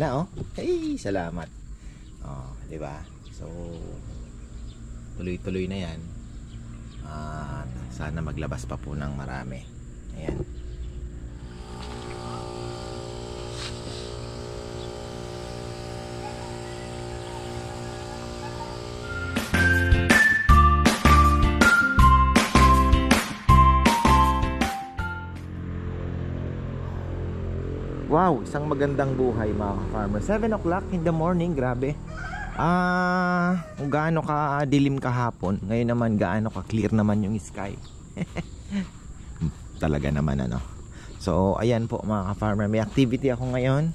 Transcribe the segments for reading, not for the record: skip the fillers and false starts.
na oh. Hey, salamat. Oh, 'di ba? So tuloy-tuloy na 'yan. At sana maglabas pa po ng marami. Ayan. Wow, isang magandang buhay mga ka-farmer. 7 o'clock in the morning, grabe. Kung gaano ka dilim kahapon, ngayon naman gaano ka clear naman yung sky. Talaga naman ano. So, ayan po mga ka-farmer, may activity ako ngayon.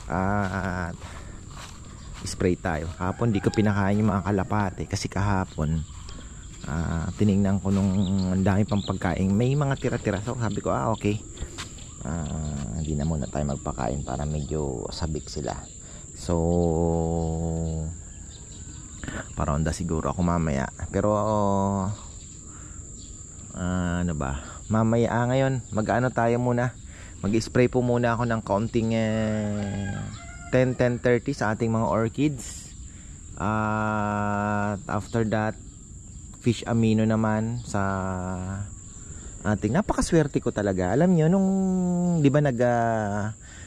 At spray tayo. Kahapon di ko pinakain yung mga kalapate kasi kahapon tiningnan ko nung ang dami pang pagkain. May mga tira-tira. So, sabi ko, okay. Hindi na muna tayo magpakain para medyo sabik sila. So paronda siguro ako mamaya. Pero ano ba, mamaya ngayon mag-ano tayo muna, mag-spray po muna ako ng kaunting 10-10-30 sa ating mga orchids. At after that, fish amino naman sa ating. Napakaswerte ko talaga. Alam nyo, nung di ba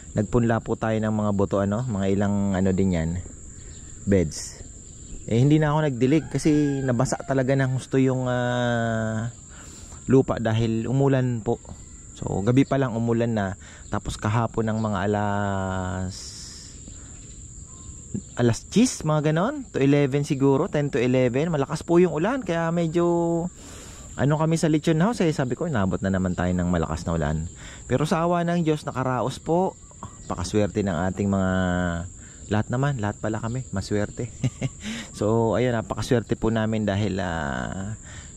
nagpunla po tayo ng mga boto, mga ilang din yan, beds. Hindi na ako nagdilig kasi nabasa talaga ng gusto yung lupa dahil umulan po. So gabi pa lang umulan na, tapos kahapon ng mga alas 10, mga ganon, to 11 siguro, 10 to 11, malakas po yung ulan kaya medyo kami sa Lechon House, sabi ko inabot na naman tayo ng malakas na ulan. Pero sa awa ng Diyos, nakaraos po. Pakaswerte ng ating mga lahat pala kami maswerte. So ayun, napakaswerte po namin dahil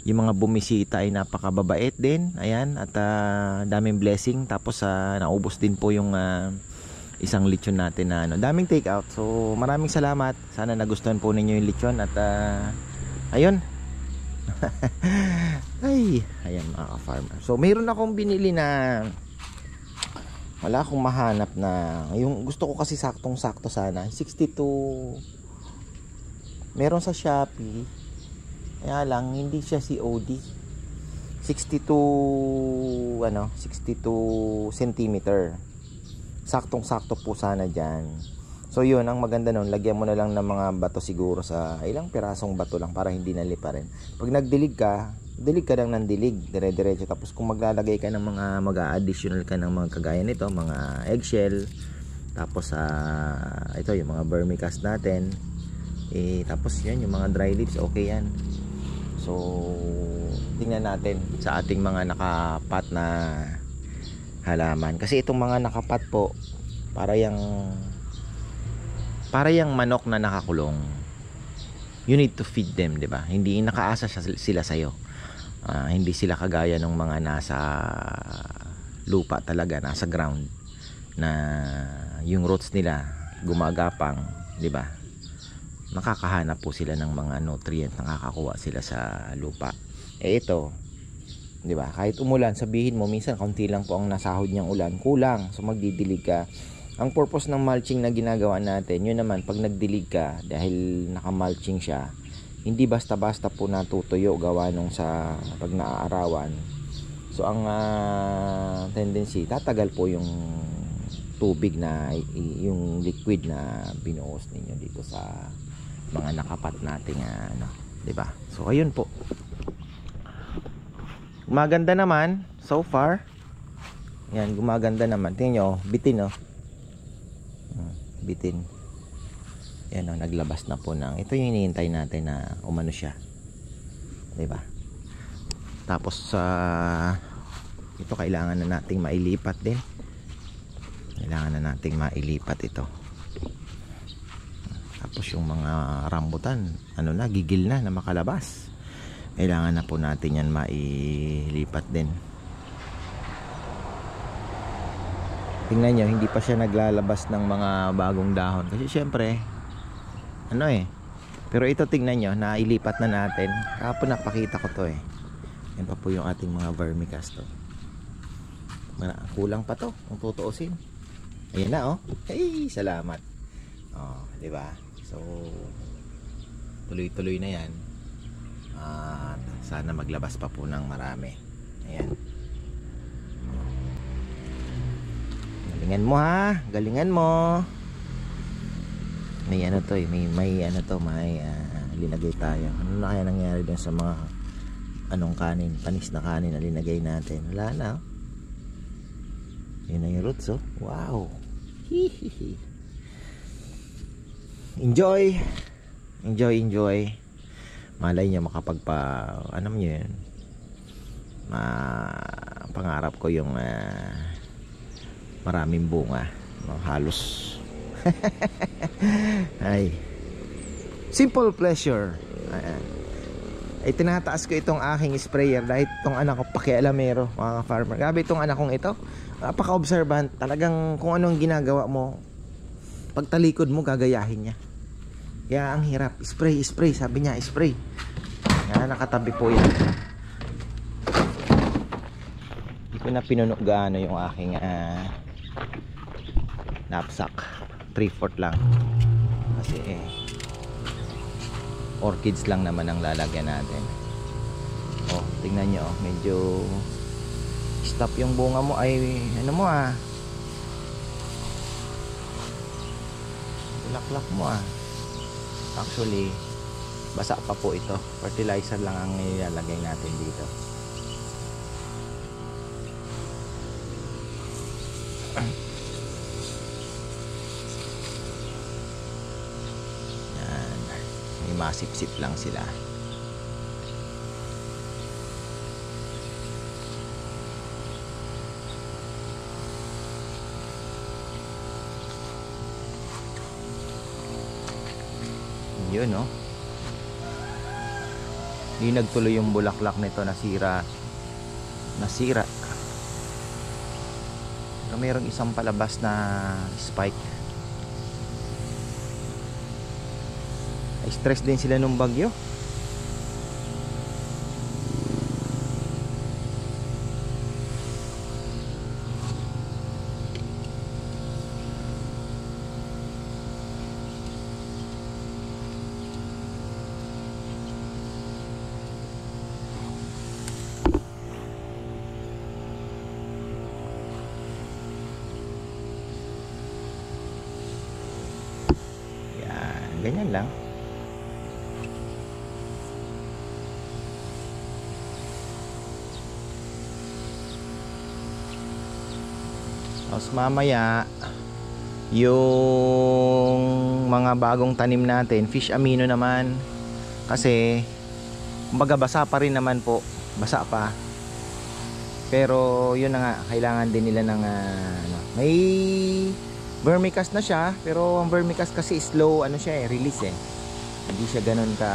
yung mga bumisita ay napakababait din. Ayan, at daming blessing. Tapos naubos din po yung isang lechon natin na daming take out. So maraming salamat. Sana nagustuhan po ninyo yung lechon at ayun. Ay, ayan mga ka-farmer. So mayroon akong binili na wala akong mahanap na yung gusto ko kasi saktong-sakto sana. 62 meron sa Shopee. Kaya lang hindi siya COD. 62 centimeter. Saktong-sakto po sana diyan. So yun, ang maganda nun, lagyan mo na lang ng mga bato siguro sa ilang pirasong bato lang para hindi nalipa rin. Pag nagdilig ka lang ng dilig, dire-diretso. Tapos kung maglalagay ka ng mga mag-a-additional ka ng mga kagaya nito, mga eggshell, tapos ito yung mga vermicast natin, tapos yan yung mga dry leaves, okay yan. So tingnan natin sa ating mga nakapat na halaman, kasi itong mga nakapat po para yung manok na nakakulong. You need to feed them, di ba? Hindi nakaasa sila sa'yo. Hindi sila kagaya ng mga nasa lupa talaga, nasa ground, na yung roots nila gumagapang, di ba? Nakakahanap po sila ng mga nutrient, nakakakuha sila sa lupa. Ito, di ba? Kahit umulan, sabihin mo minsan kaunti lang po ang nasahod niyang ulan, kulang, so magdidilig ka. Ang purpose ng mulching na ginagawa natin, yun naman, pag nagdilig ka, dahil naka-mulching siya, hindi basta-basta po natutuyo gawa nung sa pag naaarawan. So ang tendency, tatagal po yung tubig na, yung liquid na binuhos ninyo dito sa mga nakapat nating diba? So ayun po. Maganda naman, so far. Yan, gumaganda naman. Tingnan nyo, bitin bitin. Yan naglabas na po ng, ito yung hinihintay natin na umano siya, diba? Tapos ito kailangan na nating mailipat din. Kailangan na nating mailipat ito. Tapos yung mga rambutan, gigil na makalabas. Kailangan na po natin yan mailipat din. Tingnan nyo, hindi pa siya naglalabas ng mga bagong dahon. Kasi syempre, pero ito tingnan nyo, nailipat na natin. Kapag napakita ko to yan pa po yung ating mga vermicast to. Kulang pa to, kung tutuusin. Ayan na oh. Hey, salamat. Oh, di ba? So tuloy-tuloy na 'yan. At sana maglabas pa po ng marami. Ayan. Galingan mo ha, galingan mo. May ano to, may ano to, may linagay tayo. Ano na kaya nangyari dun sa mga anong kanin, panis na kanin na linagay natin? Wala na oh. Yun na yung roots oh. Wow. Hihihi. Enjoy. Enjoy. Malay nyo ano nyo yun, pangarap ko yung maraming bunga, halos ay simple pleasure. Ay tinataas ko itong aking sprayer dahil itong anak ko pakialamero, mga farmer. Grabe itong anak kong ito, napaka-observant. Talagang kung anong ginagawa mo, pagtalikod mo gagayahin niya. Kaya ang hirap, spray, sabi niya, spray. Kaya nakatabi po yan. Hindi ko na pinuno gaano yung aking knapsack. 3/4 lang. Kasi orchids lang naman ang lalagyan natin. Oh, tingnan nyo, medyo stop yung bunga mo. Ay, ano mo bulaklak mo Actually, basa pa po ito. Fertilizer lang ang ilalagay natin dito. Yan. May masip-sip lang sila. Yun no. Hindi nagtuloy yung bulaklak nito, nasira. Pero mayroong isang palabas na spike. Stress din sila nung bagyo. Ganyan lang. Tapos mamaya yung mga bagong tanim natin, fish amino naman. Kasi kumbaga basa pa rin naman po. Basa pa. Pero yun na nga, kailangan din nila ng may vermicast na siya, pero ang vermicast kasi slow release hindi siya ganun ka,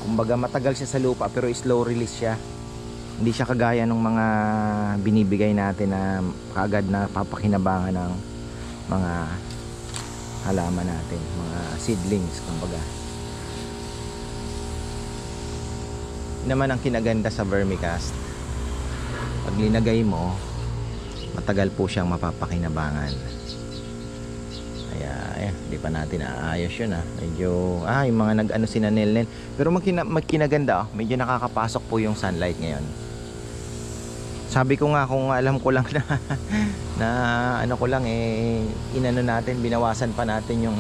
kumbaga matagal siya sa lupa pero slow release siya. Hindi siya kagaya ng mga binibigay natin na kagad na papakinabangan ng mga halaman natin, mga seedlings kumbaga. Naman ang kinaganda sa vermicast, pag linagay mo matagal po siyang mapapakinabangan. Kaya di pa natin aayos yun medyo yung mga nag-ano sinanel. Pero magkinaganda medyo nakakapasok po yung sunlight ngayon. Sabi ko nga kung alam ko lang na ano ko lang inano natin, binawasan pa natin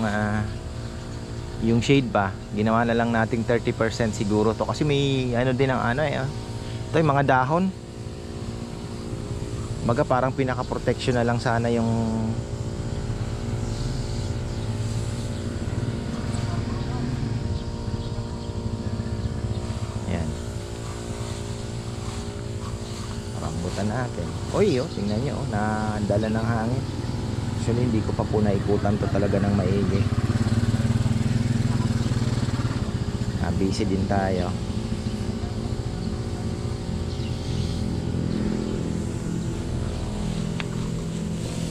yung shade pa. Ginawa na lang nating 30% siguro to kasi may ano din ang ito yung mga dahon. Baga parang pinaka-protection na lang sana yung yan. Rambutan natin. Oy, tingnan nyo, nadala ng hangin. Actually, hindi ko pa po naikutan to talaga ng maigi. Busy din tayo.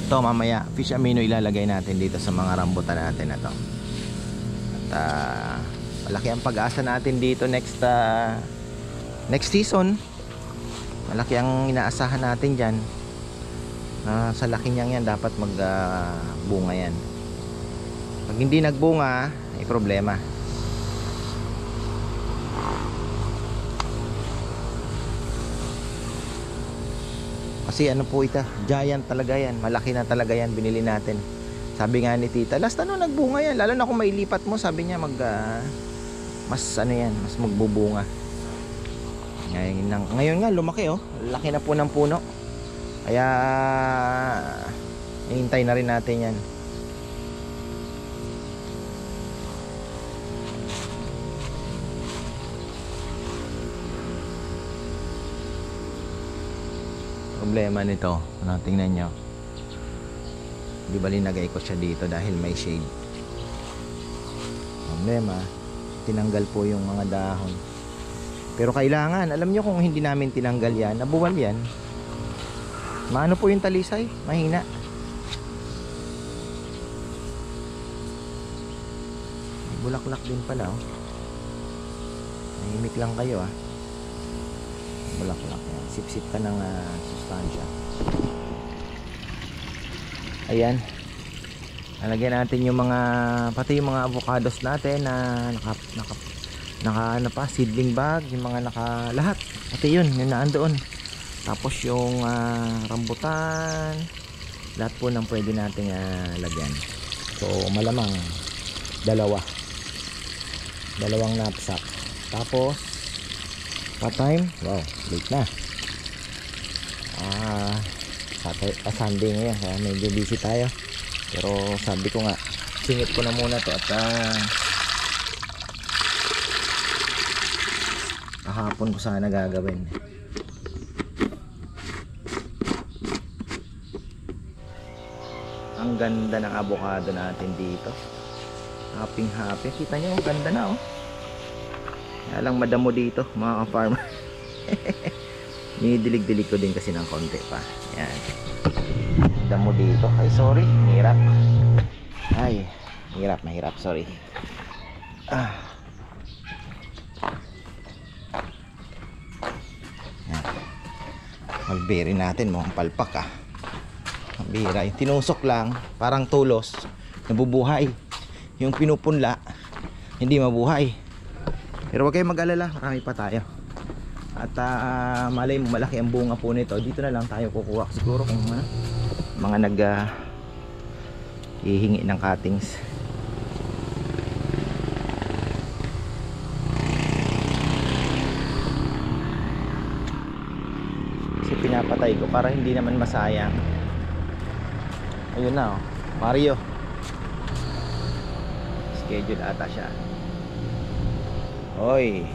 Ito mamaya fish amino ilalagay natin dito sa mga rambutan natin na to. At malaki ang pag-asa natin dito next season. Malaki ang inaasahan natin dyan. Sa laki niyan yan dapat bunga yan. Pag hindi nagbunga ay problema. Kasi ano po ito, giant talaga yan, malaki na talaga yan, binili natin. Sabi nga ni tita, last ano nagbunga yan, lalo na kung mailipat mo, sabi niya mas ano yan, mas magbubunga. Ngayon nga lumaki oh, laki na po ng puno. Kaya hihintay na rin natin yan. Problema nito, tingnan nyo, di ba linagay ko siya dito dahil may shade. Problema, tinanggal po yung mga dahon. Pero kailangan, alam nyo, kung hindi namin tinanggal yan, nabuwal yan, maano po yung talisay, mahina. May bulaklak din pala oh. Mahimik lang kayo ah. Bulaklak yan, sip-sip ka ng sustansya. Ayan, lalagyan natin yung mga, pati yung mga avocados natin na naka pa, seedling bag, yung mga lahat, pati yun, yung naandoon. Tapos yung rambutan, lahat po ng pwede nating lagyan. So malamang dalawang knapsack. Tapos pa-time, wow, late na. Sunday ngayon, kaya medyo busy tayo. Pero sabi ko nga, singit ko na muna to at kahapon ko sana gagawin. Ang ganda ng avocado natin dito. Happy. Kita nyo, ang ganda na oh. Kaya lang madamo dito mga ka-farmer. Dinidilig-dilig ko din kasi ng konti pa. Yan. Damo dito. Ay sorry, hirap. Ay, mahirap, sorry. Yan. Mulberry natin, mukhang palpak ah. Bira, yung tinusok lang, parang tulos, nabubuhay. Yung pinupunla, hindi mabuhay. Pero huwag kayong mag-alala, marami pa tayo. At malay mo, malaki ang bunga po nito. Dito na lang tayo kukuha siguro kung mga hihingi ng cuttings. Kasi pinapatay ko para hindi naman masayang. Ayun na oh, Mario. Schedule ata siya. Hoy.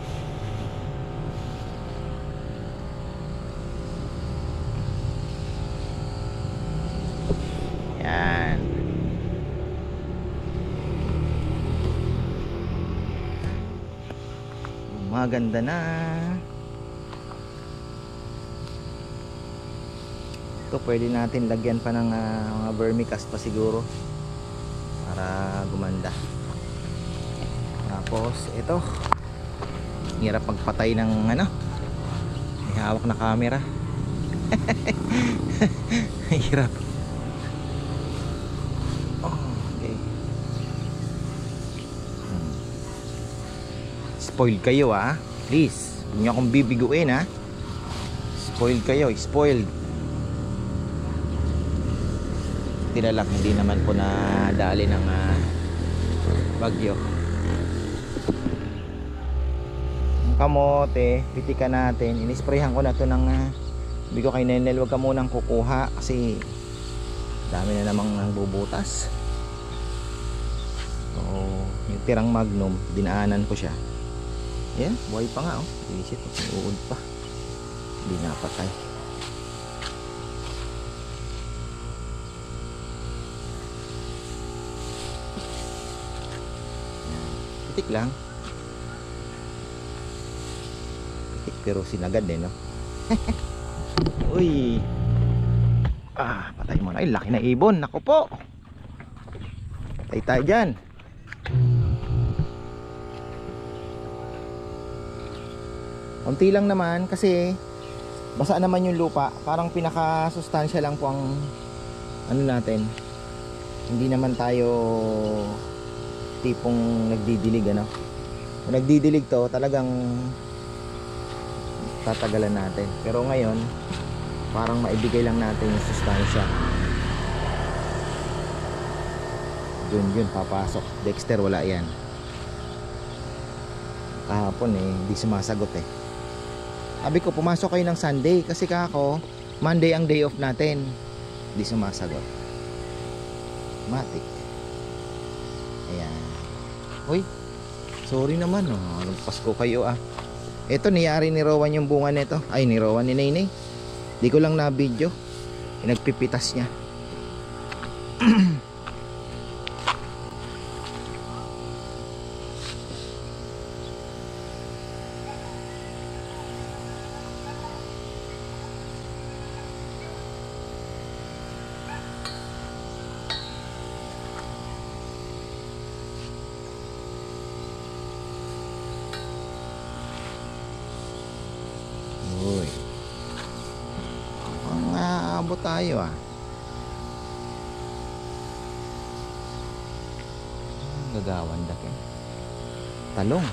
Yan. Maganda na. Ito pwede natin lagyan pa ng mga vermicast pa siguro para gumanda. Tapos ito, hirap magpatay ng may hawak na camera. Hirap. Okay. Spoiled kayo please, huwag niyo akong bibiguin Spoiled kayo, spoiled. Tinalak, hindi naman po nadali ng bagyo. Kamote, pitikan natin, inisprayhan ko na to ng sabi ko kay Nenel, wag ka munang kukuha kasi dami na namang bubutas. So yung tirang Magnum, dinaanan ko siya. Yan, buhay pa nga isit, uod pa, hindi napatay. Pitik lang, pero sinagad no. Uy, patay mo na. Ay, laki na ibon, naku po, patay tayo dyan. Unti lang naman kasi basa naman yung lupa, parang pinaka sustansya lang po ang ano natin, hindi naman tayo tipong nagdidilig ano. Kung nagdidilig to, talagang tatagalan natin. Pero ngayon, parang maibigay lang natin yung sustansya. Yun, papasok. Dexter, wala yan. Kahapon hindi sumasagot Sabi ko, pumasok kayo ng Sunday. Kasi kako, Monday ang day off natin. Hindi sumasagot. Matik. Ayan. Uy, sorry naman nagpasko kayo Ito, niyari ni Rowan yung bunga nito. Ay, ni Rowan, ni Nainay. Di ko lang na video. Nagpipitas niya. Uy. Ang aabot tayo Gagawan laki. Talong.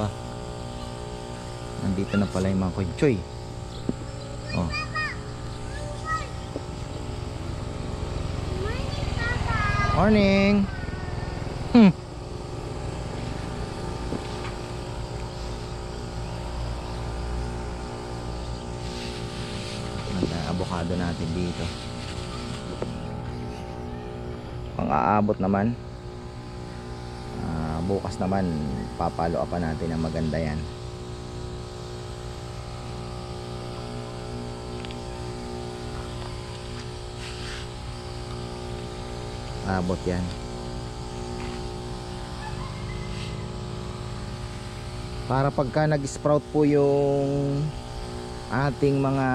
Ba. Nandito na pala yung mga konchoy. Morning. Avocado natin dito. Pang-aabot naman. Bukas naman papalo pa natin ang maganda yan. Abot yan. Para pagka nag-sprout po yung ating mga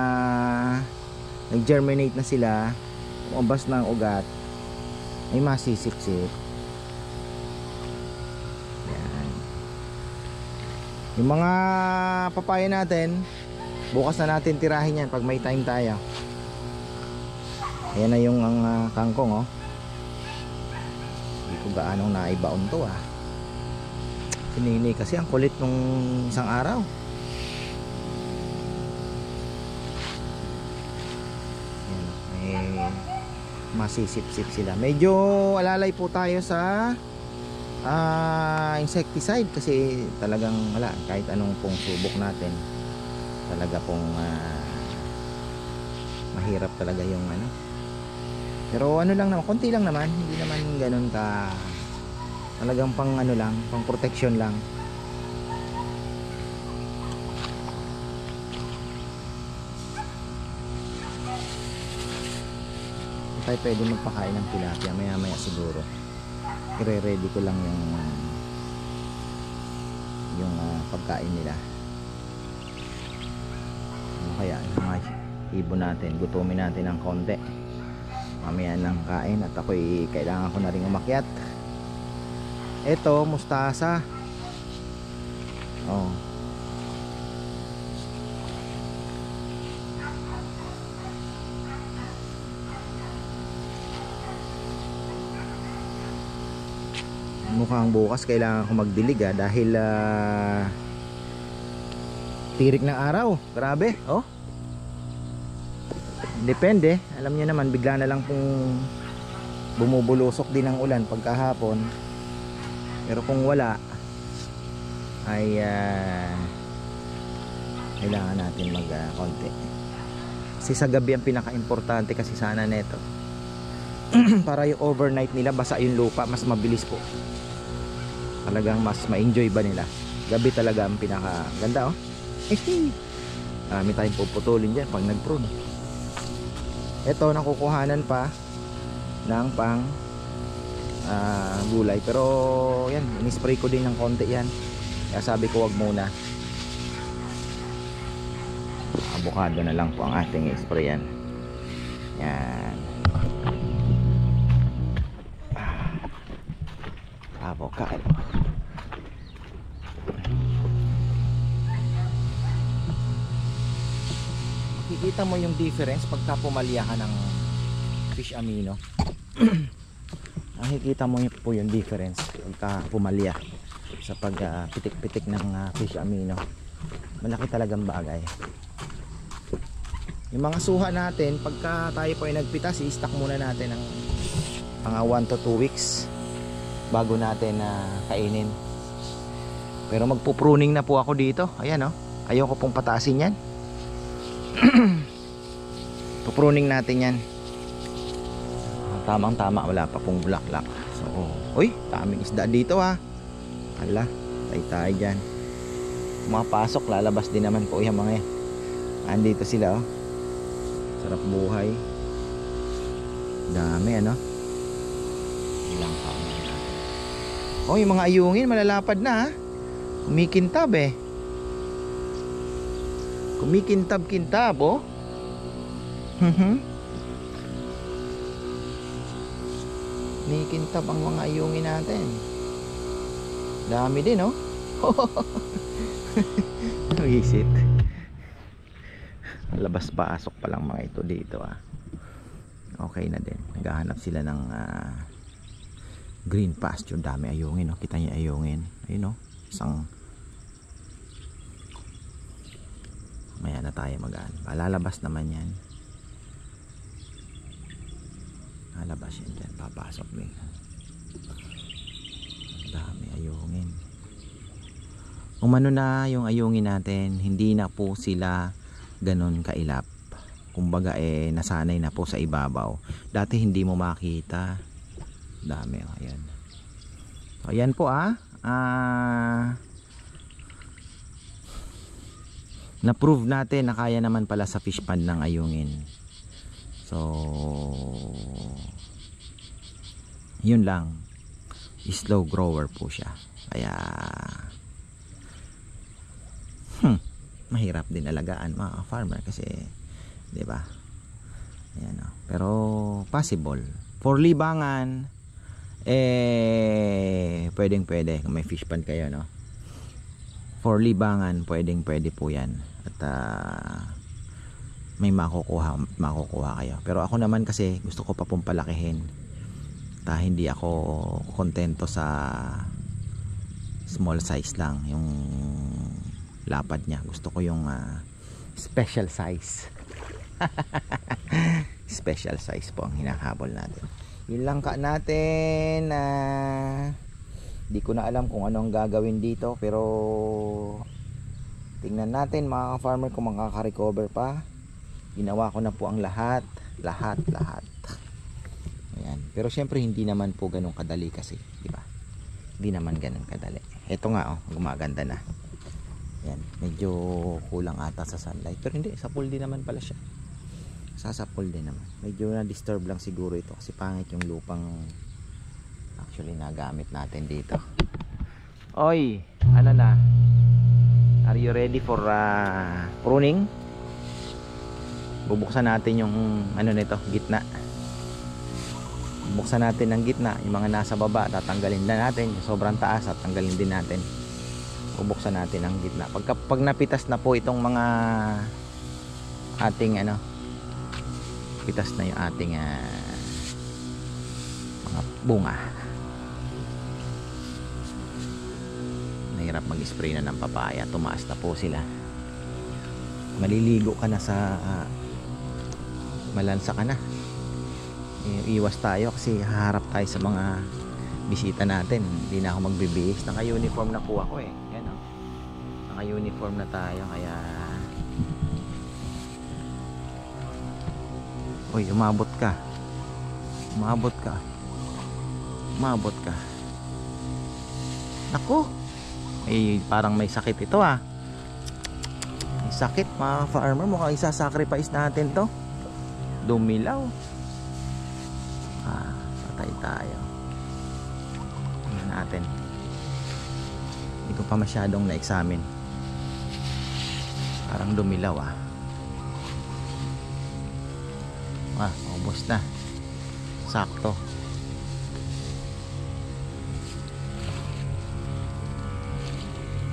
nag-germinate na sila, umabas ng ugat, may masisip-sip. Yan. Yung mga papaya natin, bukas na natin tirahin yan pag may time tayo. Ayan na yung kangkong hindi ko gaanong naibaon to Sinini kasi ang kulit nung isang araw. Masisip-sip sila. Medyo alalay po tayo sa insecticide kasi talagang wala, kahit anong pong subok natin talaga pong mahirap talaga yung pero lang naman, konti lang naman, hindi naman ganun ka talagang pang lang, pang protection lang. Tayo pwede magpakain ng tilapia maya maya siguro. I-ready ko lang yung pagkain nila. Ano kaya yung ibon natin, gutumin natin ng konti mamaya ng kain. At ako'y kailangan ko na rin umakyat. Ito, mustasa. Mukhang bukas kailangan ko magdilig dahil tirik ng araw. Grabe depende, alam niyo naman, bigla na lang pong bumubulusok din ng ulan pagkahapon. Pero kung wala ay kailangan natin mag konti kasi sa gabi ang pinaka-importante kasi sana neto para yung overnight nila basa yung lupa, mas mabilis po. Talagang mas ma-enjoy ba nila. Gabi talaga ang pinaka ganda marami tayong puputulin dyan pag nag-prune. Ito nakukuhanan pa ng pang gulay, pero yan, in-spray ko din ng konti yan, kaya sabi ko wag muna. Avocado na lang po ang ating i-spray yan. Avocado. makikita mo yung difference pagka pumalya ka ng fish amino. Nakikita mo po yung difference pagka pumalya sa pagpitik-pitik ng fish amino. Malaki talagang bagay. Yung mga suha natin, pagka tayo po ay nagpitas, i-stock muna natin ng mga 1 to 2 weeks bago natin kainin. Pero magpupruning na po ako dito. Ayan oh. Ayoko pong pataasin yan. Pupruning natin yan. Tamang tama, wala pa pong bulaklak. So, uy, daming isda dito ha. Hala, tayo dyan. Mapasok, lalabas din naman po yung mga yan. Andito sila oh. Sarap buhay. Dami ano. Ilang taon na. Oh, yung mga ayungin malalapad na ha. Kumikintab eh. Kumikintab-kintab oh. Kumikintab ang mga ayungin natin. Dami din oh. Visit. Labas-pasok pa lang mga ito dito ah. Okay na din. Naghahanap sila ng green pasture. Dami ayungin oh. Kita niyo ayungin. Ayun oh. Isang maya na tayo magaan. Lalabas naman yan. Lalabas yan dyan. Papasok din. Dami ayungin. Umano na yung ayungin natin, hindi na po sila ganon kailap. Kumbaga nasanay na po sa ibabaw. Dati hindi mo makita. Dami oh, ayan. So, ayan po na-prove natin na kaya naman pala sa fish pond ng ayungin. So yun lang, slow grower po siya. Kaya mahirap din alagaan mga farmer kasi 'di ba? Ayan oh. Pero possible. For libangan pwedeng-pwede kung may fish pond kayo no. For libangan pwedeng-pwede po 'yan. At may makukuha kayo. Pero ako naman kasi gusto ko pa pong palakihin. Hindi ako kontento sa small size lang yung lapad niya. Gusto ko yung special size. Special size po ang hinahabol natin. Yun lang ka natin. Di ko na alam kung ano ang gagawin dito, pero tingnan natin mga ka-farmer kung makaka-recover pa. Ginawa ko na po ang lahat. Ayan. Pero syempre hindi naman po ganun kadali kasi, di ba? Hindi naman ganun kadali. Ito nga oh, gumaganda na. Ayan, medyo kulang ata sa sunlight, pero hindi, sa pool din naman pala siya. Sa pool din naman. Medyo na-disturb lang siguro ito kasi pangit yung lupang actually nagamit natin dito. Oy, ano na? Are you ready for pruning? Bubuksan natin yung ano nito, gitna. Buksan natin ang gitna, yung mga nasa baba tatanggalin na natin, yung sobrang taas at tanggalin din natin. Bubuksan natin ang gitna. Pag napitas na po itong mga ating pitas na yung ating mga bunga. Nahirap mag-spray na ng papaya, tumaas na po sila. Maliligo ka na sa malansa ka na. Iwas tayo kasi haharap tayo sa mga bisita natin. Hindi na ako magbibihis. Naka-uniform na po ako yan o. Naka-uniform na tayo kaya uy, umabot ka. Naku, parang may sakit ito may sakit mga farmer. Mukhang isa-sacrifice natin to. Dumilaw. Patay tayo. Tingnan natin. Hindi ko pa masyadong na-examine. Parang dumilaw ubos na. Sakto.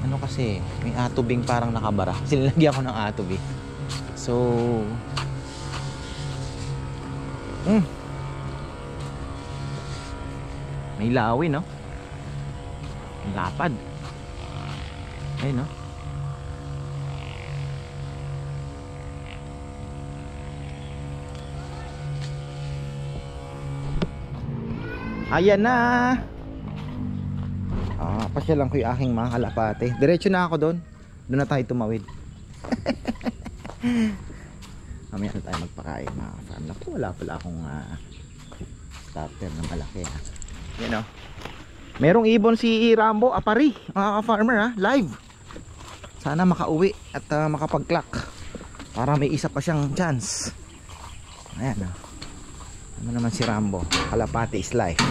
Ano kasi, may atubing parang nakabara. Sinilagyan ko ng atubing. So may lawin, no? Lapad. Ayun, no? Ayan na. Pasya lang ko yung aking mga kalapate. Diretso na ako doon. Doon na tayo tumawid. Mamaya na tayo magpakain, mga farm. Naku, wala pala akong starter na malaki. Yan, o. Merong ibon si Rambo Apari, mga farmer, live. Sana makauwi at makapag-clock para may isa pa siyang chance. Ayan, o. Ano naman si Rambo? Kalapate is life.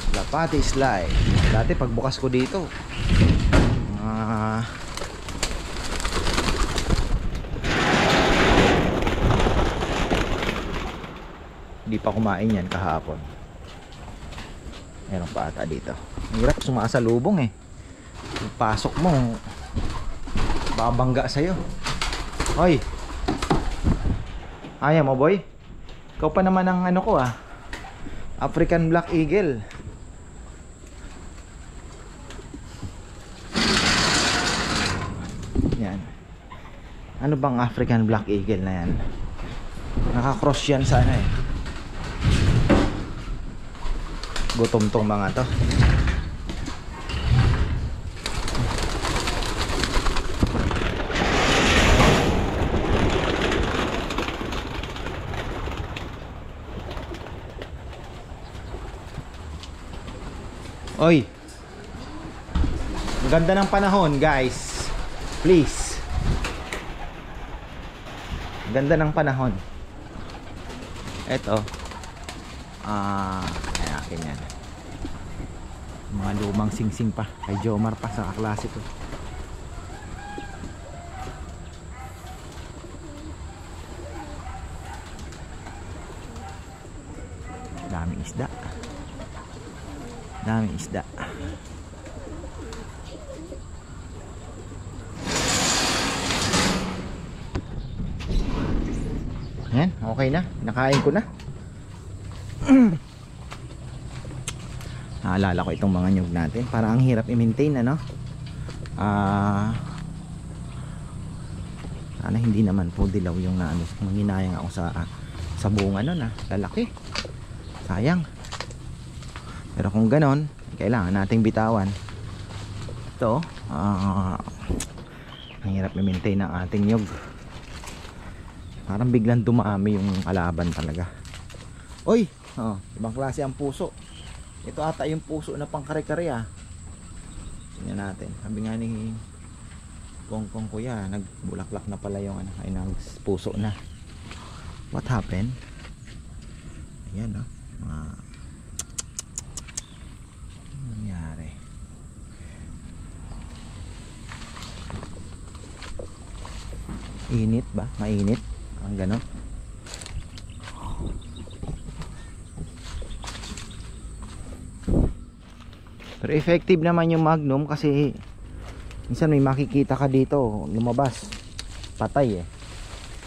Kalapate is life. Dati pagbukas ko dito, hindi pa kumain yan kahapon. Meron pa ata dito. Hirap sumasalubong eh. Pasok mo, babangga sa'yo. Hoy, ayaw mo, boy? Ikaw pa naman ang ano ko, African Black Eagle. Yan. Ano bang African Black Eagle na yan? Nakakross yan sa ano eh. Gutom tong mga to. Oy, ang ganda ng panahon, guys. Please. Ang ganda ng panahon. Eto, ay akin yan. Mga lumang singsing pa. Kay Jomar pa sa kaklase ko. Daming isda. Daming isda. Yan, okay na. Nakain ko na. Naalala ko itong mga nyug natin. Para ang hirap i-maintain, ano? Sana hindi naman po dilaw yung naano. Manginayang ako sa bunga nun, lalaki. Sayang. Pero kung ganon, kailangan nating bitawan. Ito, ang hirap i-maintain ng ating nyug. Parang biglang dumami yung kalaban talaga. Oy, ibang klase ang puso. Ito ata yung puso na pang kare-kare. Tingnan natin. Sabi nga ni Kongkong kuya, nagbulaklak na pala yung ano, ay puso na. What happened? Ayan, no? Nangyari. Init ba? Mainit? Ang gano'n. Pero effective naman yung Magnum kasi minsan may makikita ka dito lumabas patay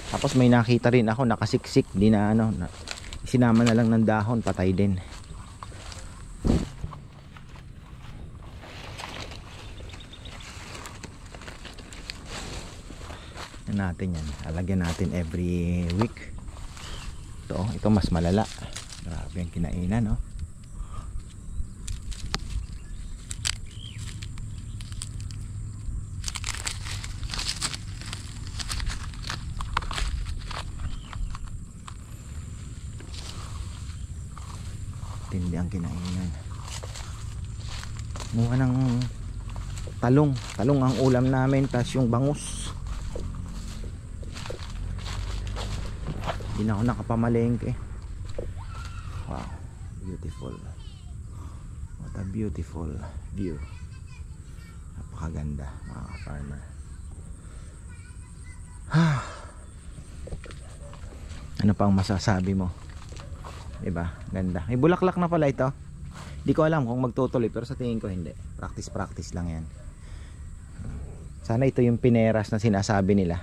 tapos may nakita rin ako nakasiksik di na ano sinama na lang ng dahon patay din. Natin yan, alagyan natin every week. Ito mas malala. Grabe yung kinainan, no? Tindi ang kinainan. Mukha ng talong ang ulam namin, tas yung bangus. Hindi na ako nakapamalengke. Wow, beautiful. What a beautiful view. Napakaganda, mga farmer. Ano pang masasabi mo? Diba? Ganda. May bulaklak na pala ito. Hindi ko alam kung magtutuloy pero sa tingin ko hindi. Practice lang yan. Sana ito yung pineras na sinasabi nila,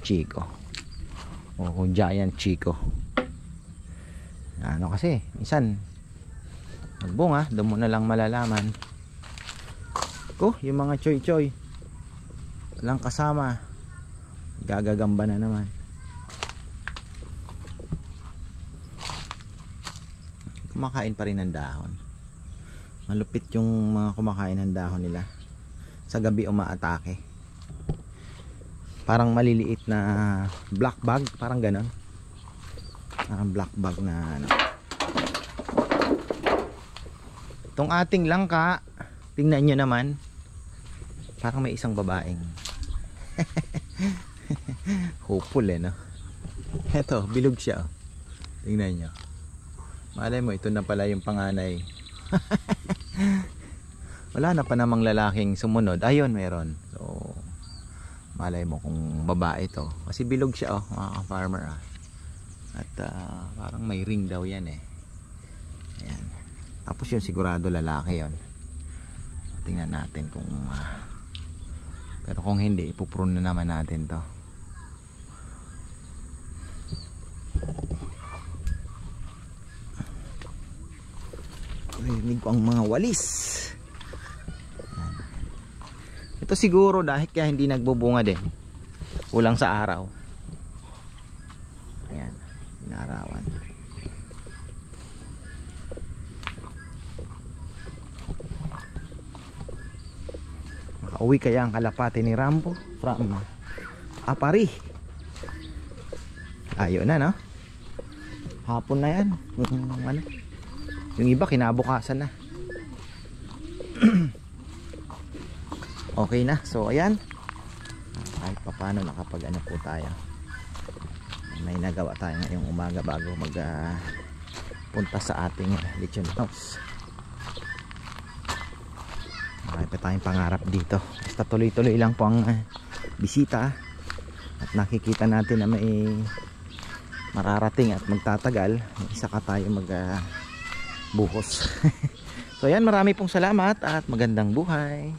Chico. O giant Chico. Ano kasi, minsan magbunga, doon mo na lang malalaman. Yung mga choy-choy walang kasama, gagagamba na naman. Kumakain pa rin ng dahon. Malupit yung mga kumakain ng dahon nila. Sa gabi umaatake. Parang maliliit na black bag, parang ganon. Parang black bag na ano. Itong ating langka, tingnan nyo naman, parang may isang babaeng hopeful no. Eto, bilog siya oh. Tingnan nyo. Malay mo, ito na pala yung panganay. Wala na pa namang lalaking sumunod. Ayun, meron. So, malay mo kung babae to. Kasi bilog siya oh, mga farmer ah. At parang may ring daw yan eh. Ayan. Tapos yun, sigurado lalaki yon. Tingnan natin kung pero kung hindi, ipuprune na naman natin to. Rinig ko ang mga walis. Ayan. Ito siguro dahil kaya hindi nagbubunga din, kulang sa araw. Ayan, inarawan. Makauwi kaya ang kalapate ni Rambo from Apari. Ayun na no. Hapon na yan. Yung iba kinabukasan na. Okay na. So ayan, kahit paano nakapag ano po tayo, may nagawa tayo ngayong umaga bago mag punta sa ating lechon house. Marami pa tayong pangarap dito. Basta tuloy-tuloy lang po ang bisita at nakikita natin na may mararating at magtatagal, isa ka tayo mag buhos. So yan, marami pong salamat at magandang buhay.